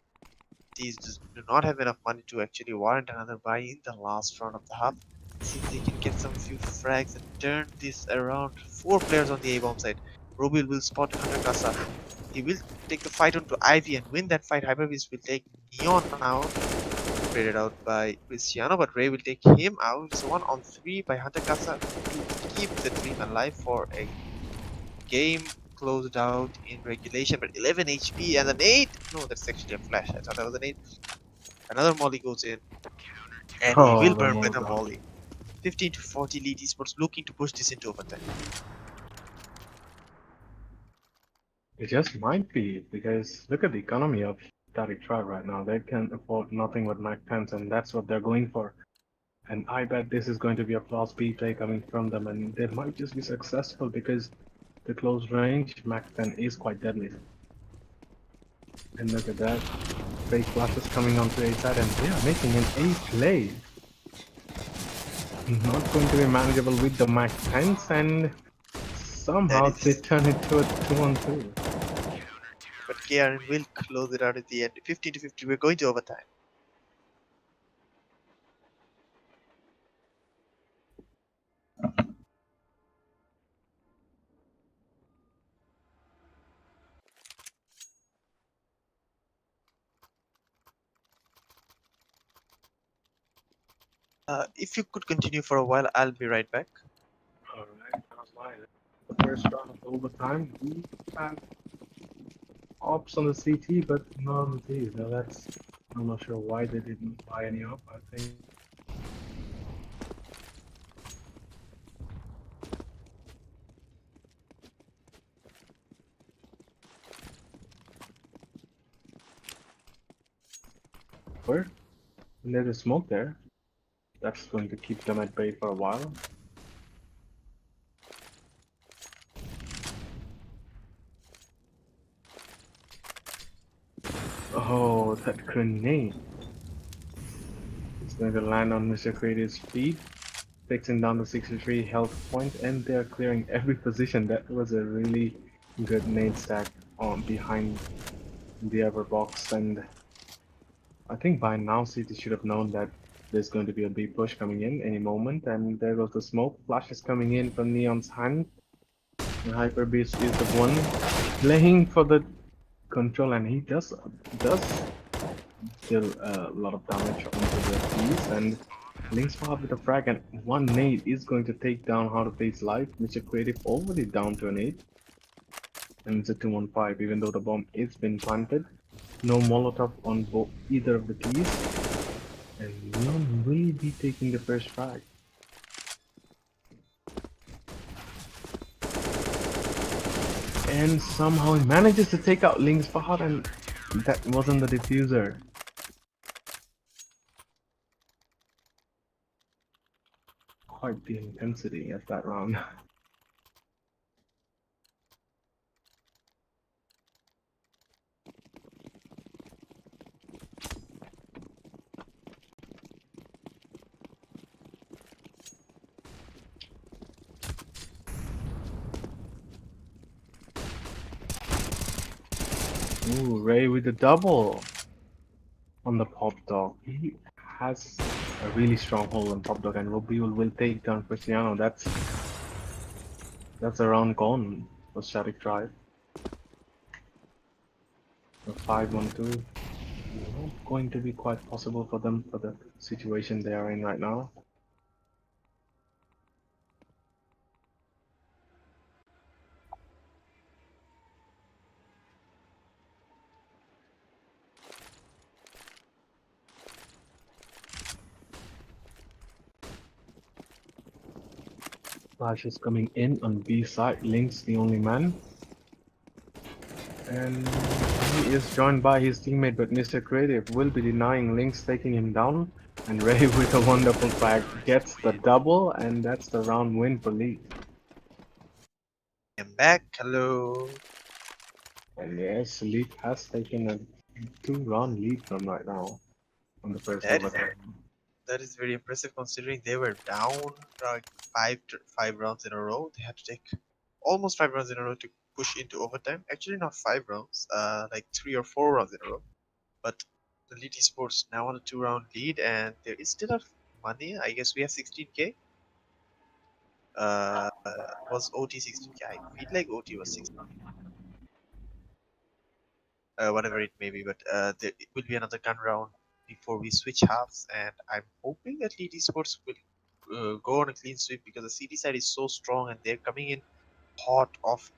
These do not have enough money to actually warrant another buy in the last round of the half. See if they can get some few frags and turn this around. Four players on the A-bomb side. Robil will spot Hunter Kasa. He will take the fight onto Ivy and win that fight. Hyperbeast will take Neon now. Traded out by Cristiano, but Ray will take him out. It's a 1-on-3 by Hunter Kasa to keep the dream alive for a game closed out in regulation. But 11 HP and an 8. No, that's actually a flash. I thought that was an 8. Another molly goes in, and he will Oh, the burn with a Morgan. molly. 15 to 40 LEET Esports looking to push this into overtime. It just might be, because look at the economy of Static Tribe right now. They can afford nothing but Mac 10s, and that's what they're going for. And I bet this is going to be a Class B play coming from them, and they might just be successful because the close range Mac 10 is quite deadly. And look at that. Fake flashes coming onto A side, and they are making an A play. Not going to be manageable with the Mac 10s, and That somehow they is, turn it to a 2-on-2. but KRN will close it out at the end. 15 to 50. We're going to overtime. If you could continue for a while, I'll be right back. Alright, that's why the first round of overtime, we have ops on the CT, but not on the T. Now that's, I'm not sure why they didn't buy any op. I think where there's a smoke there. That's going to keep them at bay for a while. Oh, that grenade. It's going to land on Mr. Creative's feet, fixing down the 63 health point, and they're clearing every position. That was a really good nade stack on behind the other box, and I think by now City should have known that there's going to be a big push coming in any moment, and there goes the smoke. Flashes coming in from Neon's hand. And Hyper Beast is the one playing for the control, and he does deal a lot of damage onto the piece, and Link's Fahad with a frag and one nade is going to take down How to Face Live. Mr. Creative already down to an 8. And it's a 2-on-5 even though the bomb is been planted. No Molotov on both either of the T's. And Neon will be taking the first frag. And somehow he manages to take out Link's Fahad and that wasn't the diffuser. Quite the intensity at that round. Ooh, Ray with the double on the Pop Dog. He has a really strong hold on Pop Dog and Robiul will take down Cristiano. That's a round gone for Static Drive. A 5-1-2. Not going to be quite possible for them for the situation they are in right now. Flash is coming in on B side. Link's the only man. And he is joined by his teammate, but Mr. Creative will be denying Link's taking him down. And Ray with a wonderful flag gets the double, and that's the round win for LEET. I'm back. Hello. And yes, LEET has taken a 2-round lead from right now on the first That is overtime. that is very impressive considering they were down like five rounds in a row. They had to take almost 5 rounds in a row to push into overtime. Actually, not 5 rounds, like 3 or 4 rounds in a row. But the Elite Esports now on a 2-round lead, and there is still enough money. I guess we have 16k. Uh, was OT 16k? I feel like OT was 16. Whatever it may be, but there it will be another gun round before we switch halves, and I'm hoping that Elite Esports will go on a clean sweep because the CD side is so strong and they're coming in hot off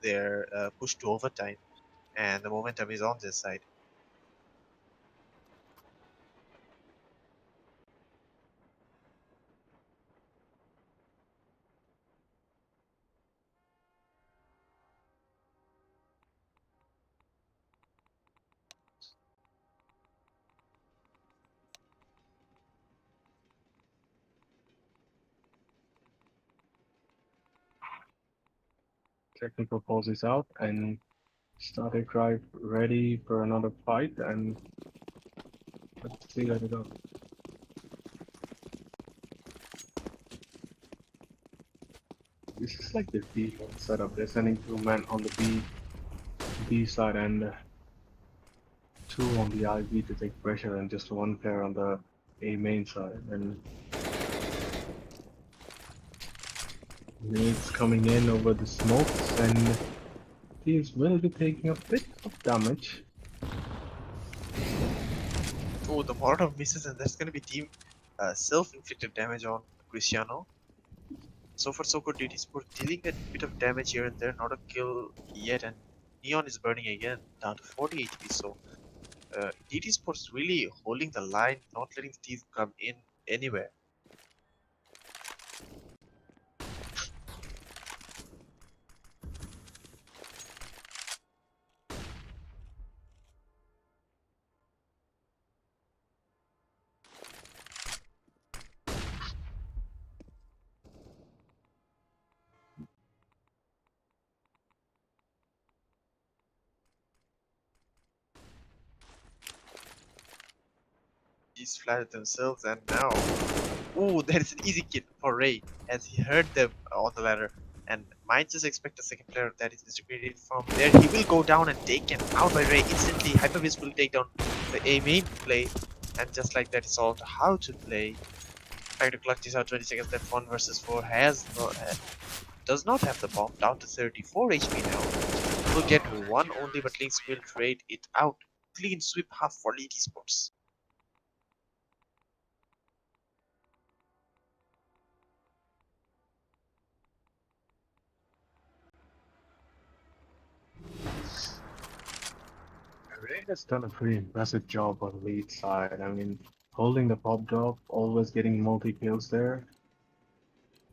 their push to overtime, and the momentum is on their side. Technical pause is out, and Static Drive ready for another fight, and let's see how it goes. This is like the default setup. They're sending 2 men on the B side and 2 on the IV to take pressure, and just 1 player on the A main side. And nades coming in over the smokes, and these will be taking a bit of damage. Oh, the Molotov misses, and that's gonna be team self-inflicted damage on Cristiano. So far, so good. DT Sport dealing a bit of damage here and there, not a kill yet, and Neon is burning again, down to 40 HP. So DT Sports really holding the line, not letting the team come in anywhere. He's flattened themselves, and now, ooh, that is an easy kill for Ray as he heard them on the ladder. And might just expect a second player that is distributed from there. He will go down and taken out by Ray instantly. Hypervis will take down the A main play, and just like that, it's all to how to play. Trying to clutch this out 20 seconds left. 1 versus 4 has no, does not have the bomb, down to 34 HP now. Will get one only, but Lynx will trade it out. Clean sweep half for Elite Esports. has done a pretty impressive job on lead side. I mean, holding the pop drop, always getting multi kills there.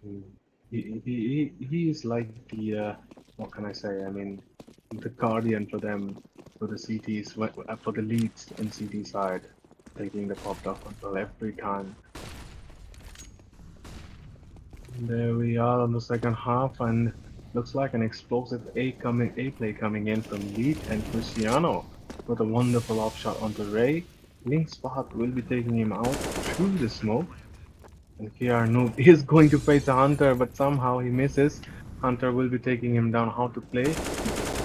Mm. He is like the what can I say? I mean, the guardian for them, for the CTs, for the leads in CT side, taking the pop drop control every time. There we are on the second half, and looks like an explosive A play coming in from Lead and Cristiano with a wonderful off shot onto Ray. Link Spot will be taking him out through the smoke, and KR Noob is going to face a Hunter, but somehow he misses. Hunter will be taking him down how to play,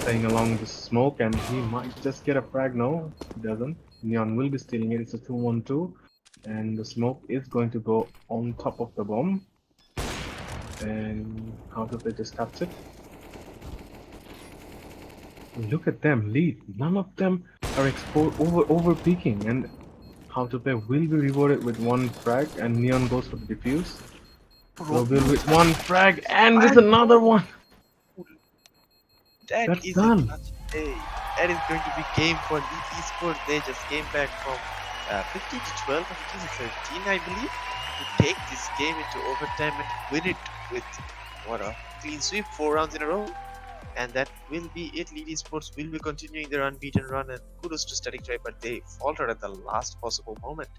playing along the smoke, and he might just get a frag. No, he doesn't. Neon will be stealing it. It's a 2-1-2, and the smoke is going to go on top of the bomb. And how do they just taps it? Look at them, lead. None of them are exposed over peaking, and how to play will be rewarded with one frag, and Neon goes for the defuse. Robil with one frag and with another one. That That's is a done. clutch day. That is going to be game for LEET esports. They just came back from 15 to 12 or 15 to 13, I believe, to take this game into overtime and win it with what a clean sweep, 4 rounds in a row. And that will be it. LEET esports will be continuing their unbeaten run, and kudos to Static Tribe, but they faltered at the last possible moment.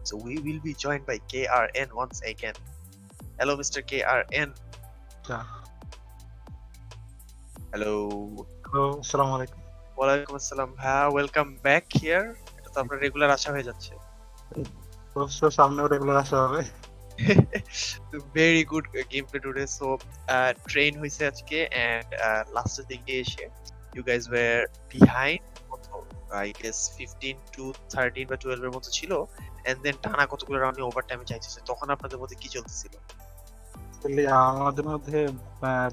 So we will be joined by KRN once again. Hello, Mr. KRN. Yeah. Hello. Hello, আসসালামু আলাইকুম। ওয়ালাইকুম আসসালাম ভাইয়া, welcome back here. এটা তো আপনার regular আসা হয়ে যাচ্ছে। অবশ্যই সামনেও রেগুলার আসা হবে। Very good gameplay today. So train হইছে আজকে, and লাস্টের দিকে এসে you guys were behind I guess 15 to 13 বা 12 এর মতো ছিল, and then টানা কতগুলো রাউন্ডে ওভারটাইমে যাইতেছে। তখন আপনাদের মধ্যে কি চলতেছিল? আমাদের মধ্যে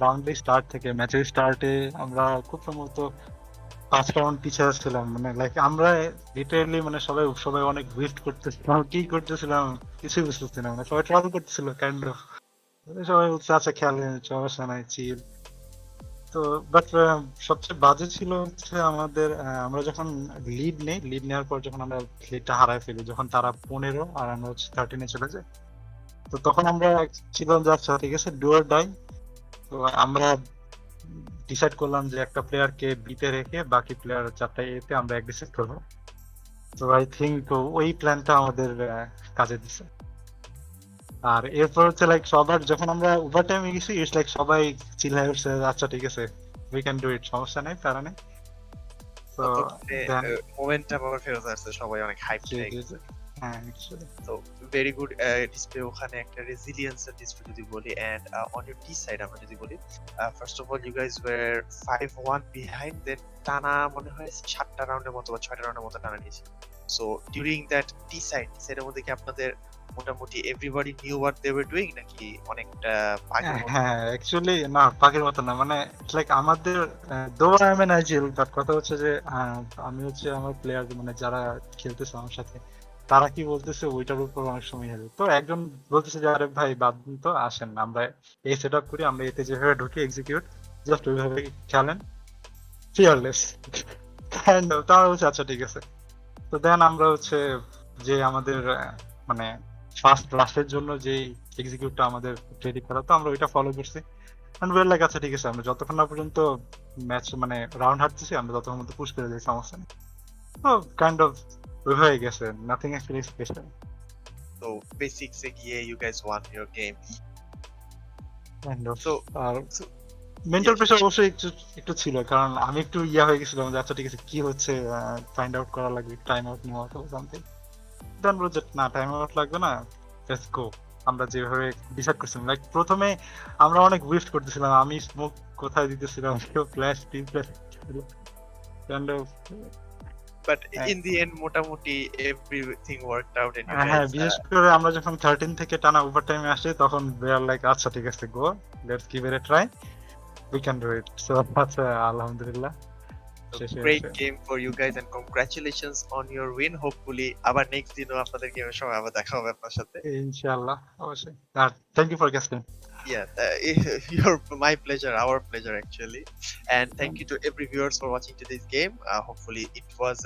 রাউন্ডের স্টার্ট থেকে ম্যাচের স্টার্টে আমরা খুব সম্ভবত 5 রাউন্ড পিছিয়ে ছিলাম, মানে লাইক আমরা লিটারালি মানে সবাই অনেক ওয়েস্ট করতেছিলাম, কি করতেছিলাম কিছুই বুঝতেছিলাম না। সবাই ট্রাভেল করতেছিল কাইন্ড অফ, সবাই বলছে আচ্ছা খেলেন, সমস্যা নাই, চিল। তো বাট সবচেয়ে বাজে ছিল হচ্ছে আমাদের আমরা যখন লিড নেওয়ার পর যখন আমরা লিডটা হারাই ফেলি, যখন তারা 15 আর আমরা হচ্ছে 13-এ চলে যাই, তো তখন আমরা ছিলাম যে আচ্ছা ঠিক আছে, ডু অর ডাই। তো আমরা ডিসাইড করলাম যে একটা প্লেয়ারকে বিতে রেখে বাকি প্লেয়ার 4টা এতে আমরা এগ্রেসিভ করবো। তো আই থিঙ্ক ওই প্ল্যানটা আমাদের কাজে দিছে। আর এরপর হচ্ছে লাইক সবার যখন আমরা ওভার টাইমে গেছি, ইটস লাইক সবাই চিল্লায় উঠছে আচ্ছা ঠিক আছে, উই ক্যান ডু ইট, সমস্যা নেই, প্যারা নেই। তো দেন মোমেন্টাম আবার ফেরত আসছে, সবাই অনেক হাইপ হয়ে গেছে। হ্যাঁ, তো ভেরি গুড ডিসপ্লে, ওখানে একটা রেজিলিয়েন্সের ডিসপ্লে যদি বলি। এন্ড অন ইউর টি সাইড আমরা যদি বলি, first of all you guys were 5-1 behind, then টানা মনে হয় 7টা রাউন্ডের মতো বা 6টা রাউন্ডের মতো টানা নিয়েছিল। সো ডিউরিং দ্যাট টি সাইডের মধ্যে কি আপনাদের মোটামুটি everybody knew what they were doing, নাকি অনেকটা পাগের মতো? হ্যাঁ, অ্যাকচুয়ালি না, পাগের মতো না, মানে লাইক আমাদের though I am N IGL, but কথা হচ্ছে যে আমি হচ্ছে আমার প্লেয়ার মানে যারা খেলতেছে আমার সাথে, তারা কি বলতেছে ওইটার উপর অনেক সময় হবে। তো একজন বলতেছে যে আরে ভাই বাদ দিন তো, আসেন আমরা এই সেট আপ করি, আমরা এতে যেভাবে ঢুকি এক্সিকিউট জাস্ট ওইভাবে খেলেন, ফিয়ারলেস কাইন্ড অফ। তারা বলছে আচ্ছা ঠিক আছে। তো দেন আমরা হচ্ছে যে আমাদের মানে ফার্স্ট রাশের জন্য যে এক্সিকিউটটা আমাদের রেডি করা, তো আমরা ওইটা ফলো করছি। এন্ড ওয়েল লাইক আচ্ছা ঠিক আছে, আমরা যতক্ষণ না পর্যন্ত ম্যাচ মানে রাউন্ড হারতেছি আমরা ততক্ষণ মধ্যে পুশ করে দিই, সমস্যা নেই। তো কাইন্ড অফ হয়ে গেছে, nothing actually special. So basics এ গিয়ে you guys won your game. Kind of. So আর so মেন্টাল প্রেশার অবশ্যই একটু ছিল, কারণ আমি একটু হয়ে গেছিলাম যে আচ্ছা ঠিক আছে কি হচ্ছে, ফাইন্ড আউট করা লাগবে, টাইম আউট নেওয়া অথবা সামথিং। দেন বলল যে না, টাইম আউট লাগবে না, লেটস গো। আমরা যেভাবে ডিসাইড করছিলাম, লাইক প্রথমে আমরা অনেক ওয়েস্ট করতেছিলাম, আমি স্মোক কোথায় দিতেছিলাম, কেউ flash team flash, kind of. but in the end মোটামুটি everything worked out and you হ্যাঁ, guys বিশেষ করে আমরা যখন 13 থেকে টানা ওভার টাইমে আসি, তখন we are like আচ্ছা ঠিক আছে, go let's give it A try, we can do it. So আচ্ছা, আলহামদুলিল্লাহ So শেষে great এসে game for you guys and congratulations on your win. Hopefully আবার next দিনও আপনাদের গেমের সময় আবার দেখা হবে আপনার সাথে। ইনশাআল্লাহ অবশ্যই। আর thank you for guesting. Yeah, you're my pleasure, our pleasure actually. And thank you to every viewers for watching today's game. Hopefully it was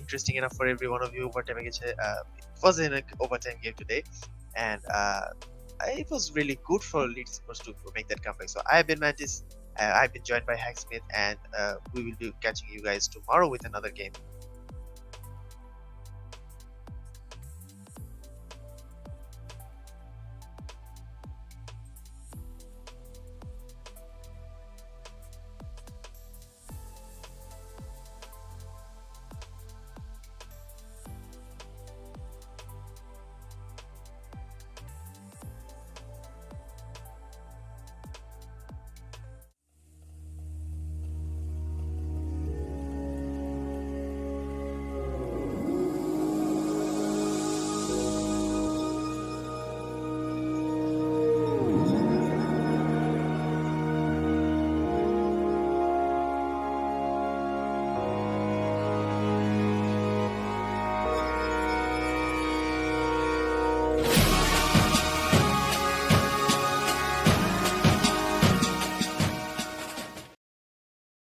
interesting enough for every one of you. Overtime it was an overtime game today, and it was really good for Leeds Sports to make that comeback. So I've been Mantis. I've been joined by Hacksmith, and we will be catching you guys tomorrow with another game.